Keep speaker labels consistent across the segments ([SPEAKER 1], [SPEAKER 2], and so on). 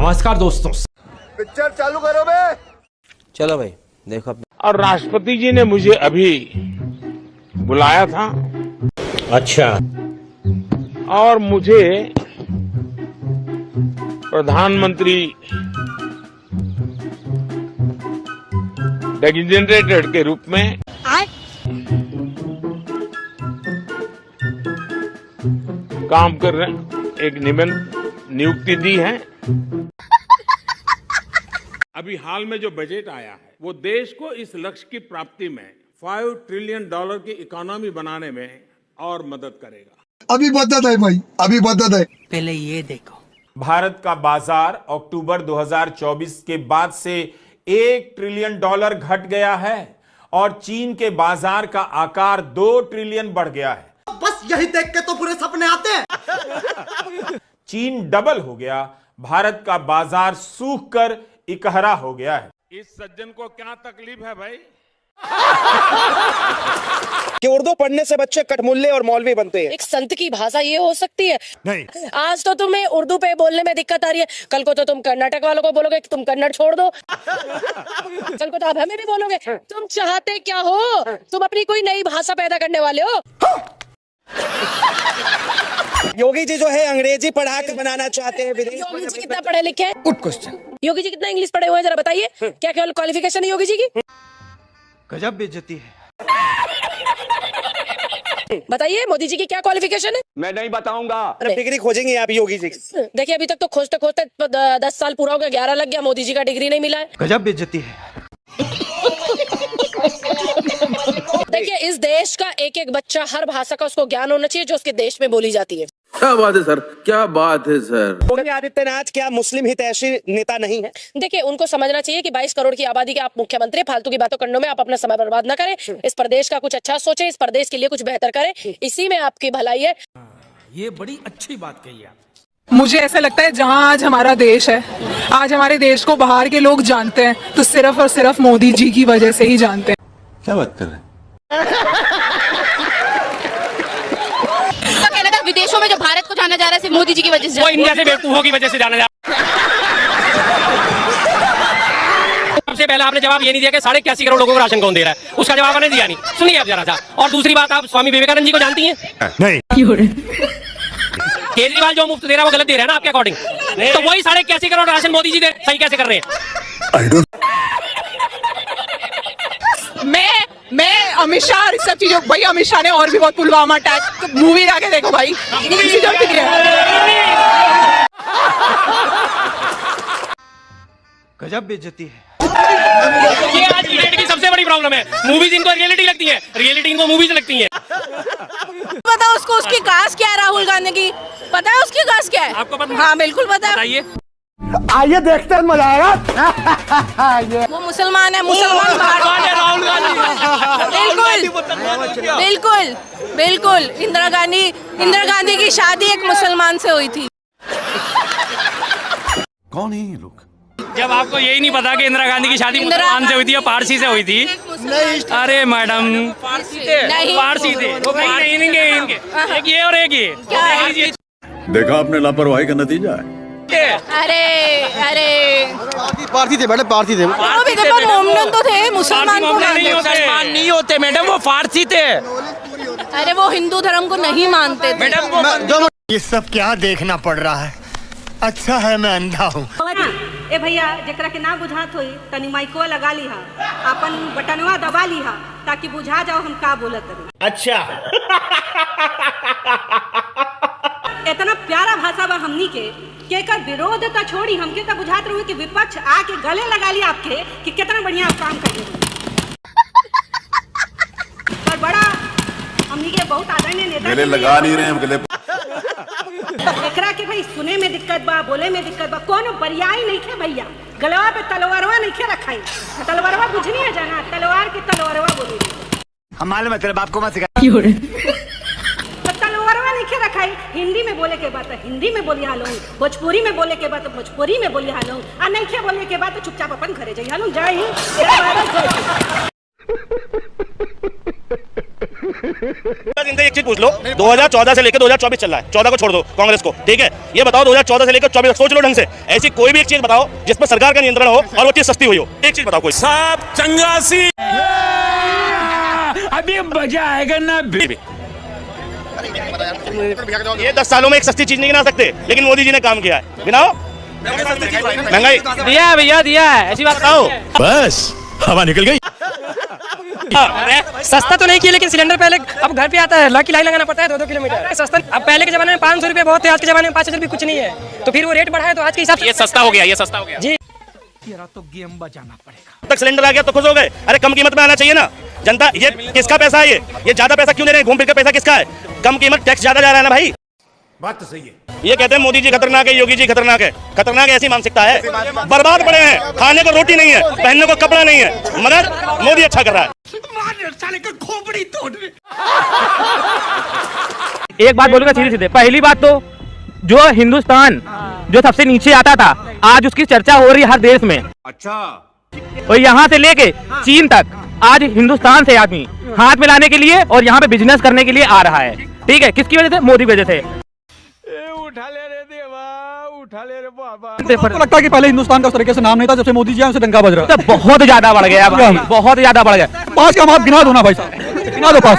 [SPEAKER 1] नमस्कार दोस्तों,
[SPEAKER 2] पिक्चर चालू करो बे।
[SPEAKER 3] चलो भाई देखो।
[SPEAKER 4] और राष्ट्रपति जी ने मुझे अभी बुलाया था।
[SPEAKER 1] अच्छा।
[SPEAKER 4] और मुझे प्रधानमंत्री डेजिग्नेटेड के रूप में काम कर रहे एक नियुक्ति दी है। अभी हाल में जो बजट आया है वो देश को इस लक्ष्य की प्राप्ति में $5 ट्रिलियन की इकोनॉमी बनाने में और मदद करेगा।
[SPEAKER 2] अभी बदत है भाई, अभी बदत है।
[SPEAKER 3] पहले ये देखो,
[SPEAKER 5] भारत का बाजार अक्टूबर 2024 के बाद से $1 ट्रिलियन घट गया है और चीन के बाजार का आकार 2 ट्रिलियन बढ़ गया है।
[SPEAKER 6] बस यही देख के तो पूरे सपने आते हैं।
[SPEAKER 5] चीन डबल हो गया, भारत का बाजार सूख कर इकहरा हो गया है।
[SPEAKER 4] इस सज्जन को क्या तकलीफ है भाई?
[SPEAKER 3] कि उर्दू पढ़ने से बच्चे कठमुल्ले और मौलवी बनते हैं।
[SPEAKER 7] एक संत की भाषा ये हो सकती है?
[SPEAKER 2] नहीं।
[SPEAKER 7] आज तो तुम्हें उर्दू पे बोलने में दिक्कत आ रही है, कल को तो तुम कर्नाटक वालों को बोलोगे कि तुम कन्नड़ छोड़ दो। कल को तो आप हमें भी बोलोगे। तुम चाहते क्या हो? तुम अपनी कोई नई भाषा पैदा करने वाले हो।
[SPEAKER 3] योगी जी जो है अंग्रेजी पढ़ा के बनाना चाहते हैं विदेश।
[SPEAKER 7] योगी जी कितना पढ़े लिखे हैं?
[SPEAKER 2] Good question.
[SPEAKER 7] योगी जी कितना इंग्लिश पढ़े हुए हैं जरा बताइए। क्या केवल क्वालिफिकेशन है योगी जी की?
[SPEAKER 3] गजब बेइज्जती है।
[SPEAKER 7] बताइए मोदी जी की क्या क्वालिफिकेशन है?
[SPEAKER 8] मैं नहीं बताऊंगा।
[SPEAKER 3] अरे डिग्री खोजेंगे आप योगी जी की।
[SPEAKER 7] देखिए अभी तक तो खोजते खोजते 10 साल पूरा हो गया, 11 लग गया, मोदी जी का डिग्री नहीं मिला है।
[SPEAKER 3] गजब बेइज्जती है।
[SPEAKER 7] देखिए इस देश का एक एक बच्चा, हर भाषा का उसको ज्ञान होना चाहिए जो उसके देश में बोली जाती है।
[SPEAKER 8] क्या बात है सर, क्या बात है सर।
[SPEAKER 3] योगी आदित्यनाथ क्या मुस्लिम हितैषी नेता नहीं है?
[SPEAKER 7] देखिए उनको समझना चाहिए कि 22 करोड़ की आबादी के आप मुख्यमंत्री, फालतू की बातों करने में आप अपना समय बर्बाद न करें। इस प्रदेश का कुछ अच्छा सोचें, इस प्रदेश के लिए कुछ बेहतर करें, इसी में आपकी भलाई है।
[SPEAKER 1] ये बड़ी अच्छी बात कही आप।
[SPEAKER 9] मुझे ऐसा लगता है जहां आज हमारा देश है, आज हमारे देश को बाहर के लोग जानते हैं तो सिर्फ और सिर्फ मोदी जी की वजह से ही जानते हैं।
[SPEAKER 8] क्या बात कर रहे हैं?
[SPEAKER 10] कहना था विदेशों में जो भारत को जाना जा रहा है सिर्फ मोदी जी की वजह से।
[SPEAKER 1] वो इंडिया से बेवकूफों की वजह से जाना जा रहा है। सबसे पहले आपने जवाब ये नहीं दिया कि 81.5 करोड़ लोगों को राशन कौन दे रहा है, उसका जवाब आपने दिया नहीं। सुनिए आप जरा सा। और दूसरी बात, आप स्वामी विवेकानंद जी को जानती हैं?
[SPEAKER 2] नहीं।
[SPEAKER 1] केजरीवाल जो मुफ्त दे रहा है वो गलत दे रहा है ना आपके अकॉर्डिंग? तो वही 81.5 करोड़ राशन मोदी जी सही कैसे कर रहे हैं?
[SPEAKER 9] मैं अमित शाह इस सब चीजों, भाई अमित शाह ने और भी बहुत पुलवामा अटैक मूवी आके देखो भाई।
[SPEAKER 3] गजब बेइज्जती है।
[SPEAKER 1] ये आज इंडिया की सबसे बड़ी प्रॉब्लम है। मूवीज इनको रियलिटी लगती है, रियलिटी इनको मूवीज लगती है।
[SPEAKER 10] पता है उसको उसकी कास्ट क्या है? राहुल गांधी की पता है उसकी कास्ट क्या है?
[SPEAKER 1] आपको पता?
[SPEAKER 10] हाँ बिल्कुल पता है।
[SPEAKER 1] बताइए।
[SPEAKER 2] आइए देखते हैं, मजा आएगा।
[SPEAKER 10] वो मुसलमान है, मुसलमान
[SPEAKER 1] राहुल गांधी
[SPEAKER 10] बिल्कुल बिल्कुल बिल्कुल। इंदिरा गांधी की शादी एक मुसलमान से हुई थी।
[SPEAKER 8] कौन है ये लोग?
[SPEAKER 1] जब आपको यही नहीं पता कि इंदिरा गांधी की शादी मुसलमान से हुई थी या पारसी से हुई थी? अरे मैडम पारसी थे, पारसी थे वो। इनके एक ये और एक ये।
[SPEAKER 8] देखा आपने लापरवाही का नतीजा है।
[SPEAKER 10] अरे
[SPEAKER 6] पारसी थे मैडम, पारसी थे।
[SPEAKER 10] वो भी देखो मोमडन तो थे, मुसलमान को
[SPEAKER 1] मुसलमान नहीं होते मैडम, वो फारसी थे।
[SPEAKER 10] अरे वो हिंदू धर्म को नहीं मानते थे
[SPEAKER 1] मैडम।
[SPEAKER 2] ये सब क्या देखना पड़ रहा है? अच्छा है मैं अंधा हूँ।
[SPEAKER 11] ए भैया जरा के ना बुझात होई तनी माइको लगा लीहा, अपन बटनवा दबा लीहा ताकि बुझा जाओ हम का बोलत रही।
[SPEAKER 1] अच्छा।
[SPEAKER 11] इतना प्यारा भाषा बा हमनी के कर विरोध तो छोड़ी, हमके तो बुझात रहो कि विपक्ष आके गले लगा लिया आपके कि कितना बढ़िया आप काम कर रहे हो। और बड़ा हमनी के बहुत आदरणीय नेता
[SPEAKER 8] गले लगा नहीं रहे हम, गले
[SPEAKER 11] एकरा के भाई सुने में दिक्कत बा, बोले में दिक्कत बा, कोनो पर्याय नहीं खे भैया। गलवा पे तलवारवा नहीं खे रखाई, तलवारवा बुझनी है जाना, तलवार की तलवारवा बोली।
[SPEAKER 2] हमारे मतलब आपको मत सिखा।
[SPEAKER 11] तलवारवा नहीं खे रखाई। हिंदी में बोले के बात हिंदी में बोली हालो, भोजपुरी में बोले के बात भोजपुरी में बोली हालो, आ नहीं खे बोले के बात चुपचाप अपन घरे जाई हालो। जय हिंद।
[SPEAKER 3] बस इनसे एक चीज पूछ लो, 2014 से लेकर 2024 चल रहा है, 14 को छोड़ दो कांग्रेस को, ठीक है, ये बताओ 2014 से लेकर 24 सोच लो ढंग से, ऐसी कोई भी एक चीज बताओ जिस पर सरकार का नियंत्रण हो और वो चीज सस्ती हुई हो, एक चीज बताओ कोई।
[SPEAKER 1] साहब चंगासी अभी मजा आएगा ना।
[SPEAKER 3] ये 10 सालों में एक सस्ती चीज नहीं गिना सकते, लेकिन मोदी जी ने काम किया है, गिनाओ। महंगाई
[SPEAKER 1] दिया है भैया, दिया है, ऐसी बात
[SPEAKER 3] बताओ।
[SPEAKER 8] बस हवा निकल गई।
[SPEAKER 7] सस्ता तो नहीं किया, लेकिन सिलेंडर पहले अब घर पे आता है, लकी लाइन लगाना पड़ता है 2-2 किलोमीटर सस्ता। अब पहले के जमाने में 500 रुपए बहुत थे, आज के जमाने में 5000 भी कुछ नहीं है, तो फिर वो रेट बढ़ा है तो आज के हिसाब से
[SPEAKER 1] ये सस्ता हो गया, ये सस्ता हो गया
[SPEAKER 7] जी।
[SPEAKER 1] तो गेम बजाना पड़ेगा।
[SPEAKER 3] तक सिलेंडर आ गया तो खुश हो गए, अरे कम कीमत में आना चाहिए ना। जनता ये किसका पैसा है, ये ज्यादा पैसा क्यों ले रहे हैं, घूम फिर का पैसा किसका है, कम कीमत टैक्स ज्यादा जा रहा है ना भाई।
[SPEAKER 8] बात तो सही है।
[SPEAKER 3] ये कहते हैं मोदी जी खतरनाक है, योगी जी खतरनाक है, खतरनाक ऐसी मानसिकता है। बर्बाद पड़े हैं, खाने को रोटी नहीं है, पहनने को कपड़ा नहीं है, मगर मोदी अच्छा कर रहा है।
[SPEAKER 1] एक बात बोलूंगा सीधे सीधे, पहली बात तो जो हिंदुस्तान जो सबसे नीचे आता था, आज उसकी चर्चा हो रही है हर देश में।
[SPEAKER 8] अच्छा,
[SPEAKER 1] और यहाँ से लेके चीन तक आज हिंदुस्तान से आदमी हाथ मिलाने के लिए और यहाँ पे बिजनेस करने के लिए आ रहा है, ठीक है, किसकी वजह से, मोदी की वजह से।
[SPEAKER 4] उठा ले रे देवा, उठा ले रे बाबा।
[SPEAKER 9] तो लगता है कि पहले हिंदुस्तान का उस तरीके से नाम नहीं था, जब से मोदी जी आए उनसे डंका बज रहा है।
[SPEAKER 1] तो बहुत ज्यादा बढ़ गया भाई, बहुत ज्यादा बढ़ गया।
[SPEAKER 9] पास का आप गिना दो ना भाई साहब, गिना दो पास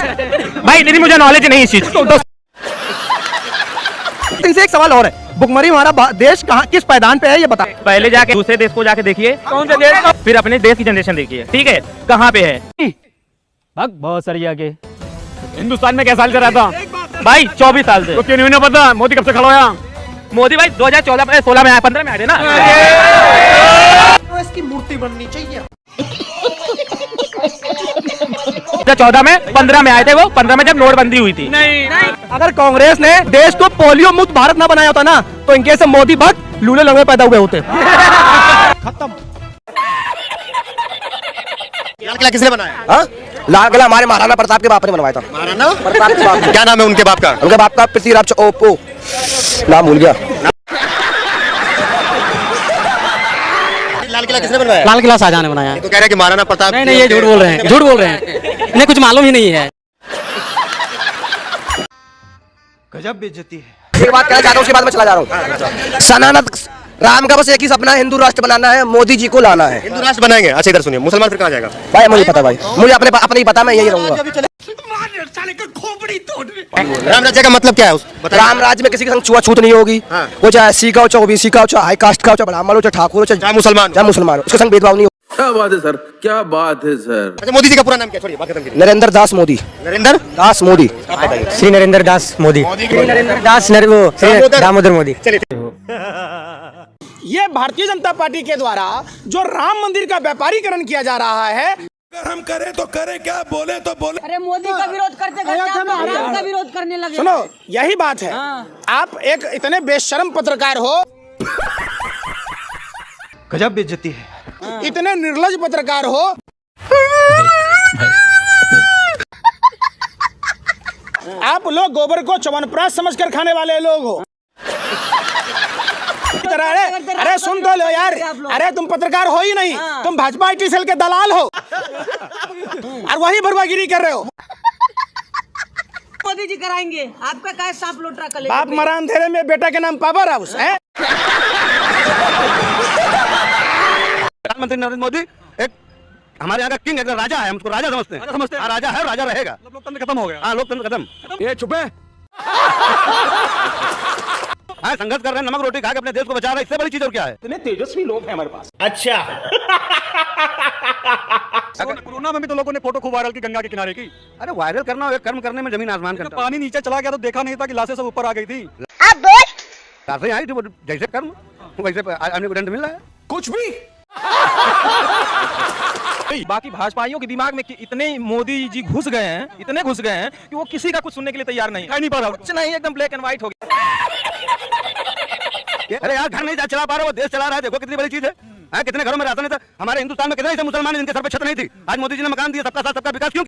[SPEAKER 1] भाई, लेकिन मुझे नॉलेज नहीं इस चीज।
[SPEAKER 6] इनसे एक सवाल और है, भुखमरी हमारा देश कहाँ किस पैदान पे है ये बता।
[SPEAKER 1] पहले जाके दूसरे देश को जाके देखिए, कौन से देश, फिर अपने देश की जनरेशन देखिए, ठीक है, कहाँ पे है। बहुत सारी आगे हिंदुस्तान में क्या साल से रहता भाई, 24 साल से। तो क्यों नहीं पता मोदी कब से खड़ा होया? मोदी भाई 2014 में, 16 में आया, 15 में आए थे ना।
[SPEAKER 6] तो इसकी मूर्ति बननी चाहिए।
[SPEAKER 1] 14 में, 15 में आए थे वो, 15 में जब नोटबंदी हुई थी। नहीं।
[SPEAKER 6] अगर कांग्रेस ने देश को पोलियो मुक्त भारत ना बनाया होता ना, तो इनके से मोदी भक्त लूले लंगड़े पैदा हुए होते। खत्म। लाल किला किसने बनाया? हाँ? लाल किला हमारे महाराणा प्रताप के बाप ने बनवाया था। महाराणा प्रताप के बाप। क्या नाम है उनके बाप का? उनके बाप का पृथ्वीराज ओपो, नाम भूल गया। लाल किला किसने बनवाया?
[SPEAKER 2] लाल किला शाहजहां ने बनाया।
[SPEAKER 6] तो कह रहे हैं कि महाराणा प्रताप।
[SPEAKER 2] नहीं, ये झूठ बोल रहे हैं, झूठ बोल रहे हैं, इन्हें कुछ मालूम ही नहीं है।
[SPEAKER 6] गजब बेइज्जती है। एक बात कहना चाहता हूँ, उसके बाद मैं चला जा रहा हूँ। सनातन राम का बस एक ही सपना है, हिंदू राष्ट्र बनाना है, मोदी जी को लाना है। हिंदू राष्ट्र बनाएंगे। अच्छा इधर सुनिए, मुसलमान फिर कहाँ जाएगा भाई? मुझे पता भाई, मुझे अपने ही पता, मैं यही रहूंगा। राम राज्य का मतलब क्या है? राम राज्य में किसी के संग छुआछूत नहीं होगी। वो चाहे एससी का हो, चाहे ओबीसी का हो, चाहे हाई कास्ट का हो, चाहे ब्राह्मण हो, चाहे ठाकुर हो, चाहे मुसलमान, उसके संग भेदभाव नहीं हो।
[SPEAKER 8] क्या बात है सर, क्या बात है सर।
[SPEAKER 6] अच्छा मोदी जी का पूरा नाम क्या? छोड़िए, बात खत्म कीजिए। नरेंद्र दास मोदी। नरेंद्र दास मोदी।
[SPEAKER 2] श्री नरेंद्र दास मोदी, नरेंद्र दास दामोदर मोदी।
[SPEAKER 3] ये भारतीय जनता पार्टी के द्वारा जो राम मंदिर का व्यापारीकरण किया जा रहा है,
[SPEAKER 8] अगर हम करें तो करें क्या, बोले तो बोले।
[SPEAKER 11] अरे मोदी का विरोध करते हराम का विरोध करने लगे।
[SPEAKER 3] सुनो यही बात है। आप एक इतने बेशर्म पत्रकार हो,
[SPEAKER 6] गजब बेइज्जती है।
[SPEAKER 3] इतने निर्लज पत्रकार हो, आप लोग गोबर को च्यवनप्राश समझकर खाने वाले लोग हो। अरे सुन तो लो यार, अरे तुम पत्रकार हो ही नहीं, तुम भाजपा IT सेल के दलाल हो और वही भरवागिरी कर रहे हो।
[SPEAKER 11] मोदी जी कराएंगे आपका क्या सांप लोटरा कले।
[SPEAKER 3] बाप मरा अंधेरे में, बेटा के नाम पावर हाउस है।
[SPEAKER 6] प्रधानमंत्री नरेंद्र मोदी एक हमारे यहाँ का किंग है, राजा है, हम उसको राजा समझते हैं। राजा है, राजा रहेगा। लोकतंत्र खत्म हो गया। हाँ, लोकतंत्र खत्म। ये चुप है। हाँ, संघर्ष कर रहे हैं, नमक रोटी खा के अपने देश को बचा रहे हैं, इससे बड़ी चीज और क्या है? इतने तेजस्वी लोग हैं हमारे पास। अच्छा। कोरोना में भी तो लोगों ने फोटो खूब वायरल की गंगा के किनारे की। अरे वायरल करना और कर्म करने में जमीन आसमान का। पानी नीचे चला गया तो देखा नहीं था कि लाशें सब ऊपर आ गई थी। अब बोल। लाशें आई थी, जैसे कर्म वैसे आदमी को दंड मिल रहा है। कुछ भी।
[SPEAKER 1] बाकी भाजपाइयों के दिमाग में इतने मोदी जी घुस गए हैं, इतने घुस गए हैं कि वो किसी का कुछ सुनने के लिए तैयार नहीं है। नहीं पा रहा, कुछ नहीं, एकदम ब्लैक एंड व्हाइट हो गया।
[SPEAKER 6] अरे यार, घर नहीं चला पा रहा, वो देश चला रहा है, देखो कितनी बड़ी चीज है। कितने घरों में राशन नहीं था? हमारे हिंदुस्तान में कितने ऐसे मुसलमान हैं जिनके सर पे छत नहीं थी? आज मोदी जी ने मकान दिया, सबका साथ सबका विकास। क्यों?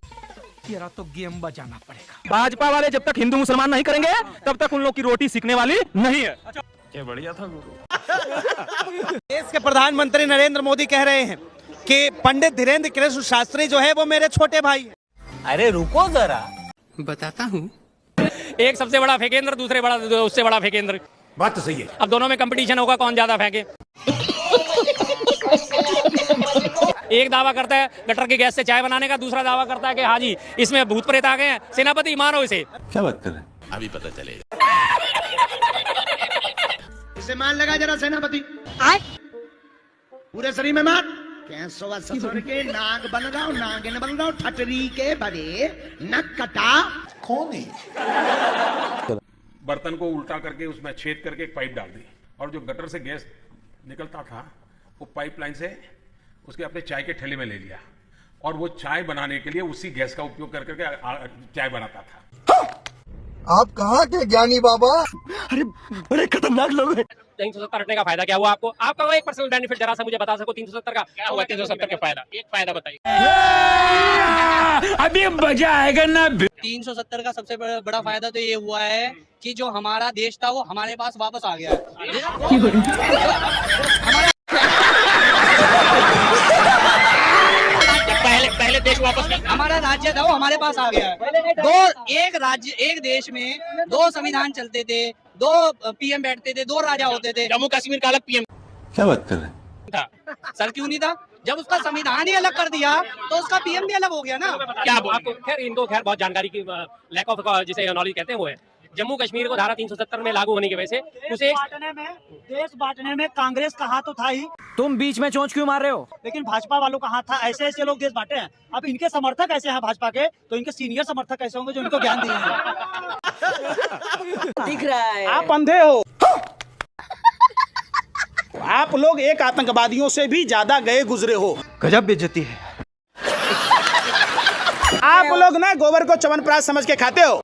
[SPEAKER 1] तेरा तो गेम बजाना पड़ेगा। भाजपा वाले जब तक हिंदू मुसलमान नहीं करेंगे, तब तक उन लोग की रोटी सीखने वाली नहीं है। क्या बढ़िया था गुरु।
[SPEAKER 3] देश के प्रधानमंत्री नरेंद्र मोदी कह रहे हैं कि पंडित धीरेन्द्र कृष्ण शास्त्री जो है वो मेरे छोटे भाई हैं।
[SPEAKER 2] अरे रुको जरा, बताता हूँ।
[SPEAKER 1] एक सबसे बड़ा फेंकेंद्र, दूसरे बड़ा उससे बड़ा फेंकेंद्र।
[SPEAKER 8] बात तो सही है।
[SPEAKER 1] अब दोनों में कंपटीशन होगा कौन ज्यादा फेंके। एक दावा करता है गटर की गैस से चाय बनाने का, दूसरा दावा करता है कि हाँ जी इसमें भूत प्रेत आ गए हैं। सेनापति मारो इसे।
[SPEAKER 8] क्या बात कर रहे हैं? अभी पता चलेगा।
[SPEAKER 6] इसे मान लगा जरा सेनापति। पूरे शरीर में मार। कैसवा ससुर के नाग बन रहा हूं, नागिन बन रहा हूं, ठटरी के बड़े नक कटा।
[SPEAKER 8] कौन है?
[SPEAKER 4] बर्तन को उल्टा करके उसमें छेद करके एक पाइप डाल दी और जो गटर से गैस निकलता था वो पाइपलाइन से उसके अपने चाय के ठेले में ले लिया और वो चाय बनाने के लिए उसी गैस का उपयोग कर करके चाय बनाता था।
[SPEAKER 6] आप कहाँ के ज्ञानी बाबा? अरे बड़े खतरनाक लोग हैं।
[SPEAKER 1] 370 हटने का फायदा क्या हुआ आपको? आपका वो एक पर्सनल बेनिफिट जरा सा मुझे बता सको 370 का क्या हुआ? 370 का फायदा, एक फायदा बताइए।
[SPEAKER 8] अभी मजा आएगा ना।
[SPEAKER 2] 370 का सबसे बड़ा फायदा तो ये हुआ है कि जो हमारा देश था वो हमारे पास वापस आ गया है।
[SPEAKER 1] पहले देश वापस,
[SPEAKER 2] हमारा राज्य था वो हमारे पास आ गया है। एक देश में 2 संविधान चलते थे, 2 पीएम बैठते थे, 2 राजा होते थे।
[SPEAKER 1] जम्मू कश्मीर का अलग पीएम
[SPEAKER 8] क्या बात कर रहे हैं?
[SPEAKER 1] था
[SPEAKER 2] सर क्यों नहीं था? जब उसका संविधान ही अलग कर दिया तो उसका पीएम भी अलग हो गया ना।
[SPEAKER 1] क्या आपको खैर इनको बहुत जानकारी की लैक ऑफ जिसे नॉलेज कहते हैं वो है। जम्मू कश्मीर को धारा 370 में लागू होने की वजह से उसे
[SPEAKER 2] देश बांटने में कांग्रेस का हाथ तो था ही।
[SPEAKER 1] तुम बीच में चोंच क्यों मार रहे हो?
[SPEAKER 2] लेकिन भाजपा वालों का हाथ था। ऐसे ऐसे लोग देश बांटे हैं। अब इनके समर्थक ऐसे हैं भाजपा के, तो इनके सीनियर समर्थक ऐसे होंगे जो इनको ज्ञान दिए।
[SPEAKER 7] दिख रहा है
[SPEAKER 2] आप अंधे हो। आप लोग एक आतंकवादियों से भी ज्यादा गए गुजरे हो।
[SPEAKER 6] गजब बेइज्जती है।
[SPEAKER 2] आप लोग ना गोबर को च्यवनप्राश समझ के खाते हो।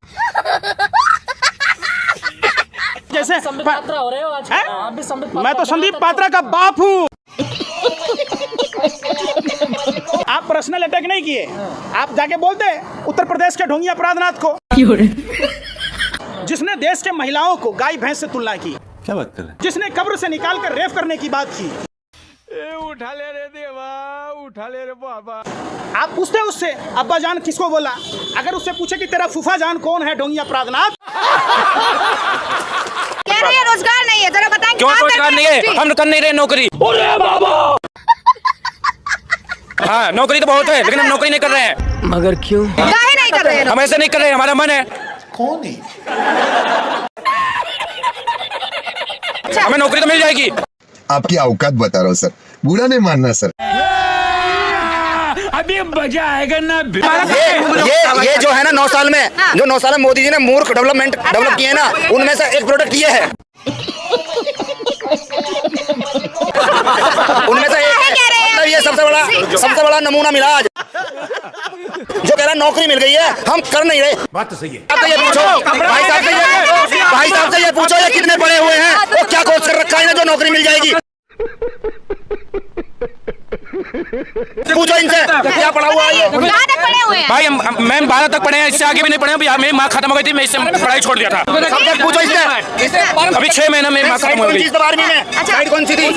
[SPEAKER 2] जैसे
[SPEAKER 7] पात्रा हो रहे हो आज।
[SPEAKER 2] मैं तो संदीप पात्रा का बाप हूँ। आप पर्सनल अटैक नहीं किए। आप जाके बोलते उत्तर प्रदेश के ढोंगी अपराधनाथ को, जिसने देश के महिलाओं को गाय भैंस से तुलना की।
[SPEAKER 8] क्या बात कर रहे हैं?
[SPEAKER 2] जिसने कब्र से निकाल कर रेप करने की बात की।
[SPEAKER 6] उठा ले रे देवा, उठा ले रे बाबा।
[SPEAKER 2] आप पूछते उससे अब्बा जान किसको बोला? अगर उससे पूछे कि तेरा फूफा जान कौन है ढोंगी अपराधनाथ।
[SPEAKER 10] कह रहे हैं रोजगार नहीं है, जरा बताएं
[SPEAKER 1] क्यों रोजगार नहीं है? हम कर नहीं रहे नौकरी। हाँ नौकरी तो बहुत है लेकिन हम नौकरी नहीं कर रहे हैं।
[SPEAKER 2] मगर क्यों?
[SPEAKER 10] काहे नहीं कर रहे हैं?
[SPEAKER 1] हम ऐसे नहीं कर रहे, हमारा मन है।
[SPEAKER 8] कौन है?
[SPEAKER 1] हमें नौकरी तो मिल जाएगी।
[SPEAKER 6] आपकी औकात बता रहा हूँ सर, बुरा नहीं मानना सर।
[SPEAKER 8] अभी मजा आएगा ना।
[SPEAKER 3] ये जो है ना 9 साल में, जो 9 साल में मोदी जी ने मूर्ख डेवलप किए ना, उनमें से एक प्रोडक्ट ये है। उनमें से एक मतलब ये सबसे बड़ा नमूना मिला आज। जो कह रहा नौकरी मिल गई है, हम कर नहीं रहे।
[SPEAKER 8] बात तो सही है।
[SPEAKER 3] अब तो ये पूछो भाई साहब से ये पूछो ये कितने पढ़े हुए हैं और क्या कोर्स कर रखा है ना जो नौकरी मिल जाएगी। पूछो इनसे क्या पढ़ा हुआ है ये।
[SPEAKER 1] भाई मैम 12 तक पढ़े हैं, इससे आगे भी नहीं पढ़े हैं। मेरी माँ खत्म हो गई थी, मैं इससे पढ़ाई छोड़ दिया था।
[SPEAKER 3] सब्जेक्ट पूछो इससे।
[SPEAKER 1] अभी 6 महीने में माँ खत्म हो गई।
[SPEAKER 3] 12वीं में साइड कौन सी थी?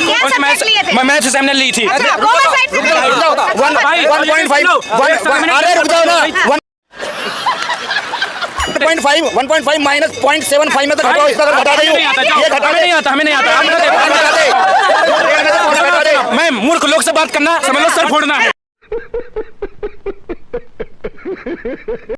[SPEAKER 1] मैं मैथ्स एग्जाम ली थी।
[SPEAKER 3] 1.5 अरे रुक जाओ ना। 1.5 माइनस 0.75 में तो घटाओ। इसका घटा रही हूँ, ये घटा नहीं आता,
[SPEAKER 1] हमें नहीं आता। मैं मूर्ख लोग से बात करना समझ लो, सर फोड़ना है।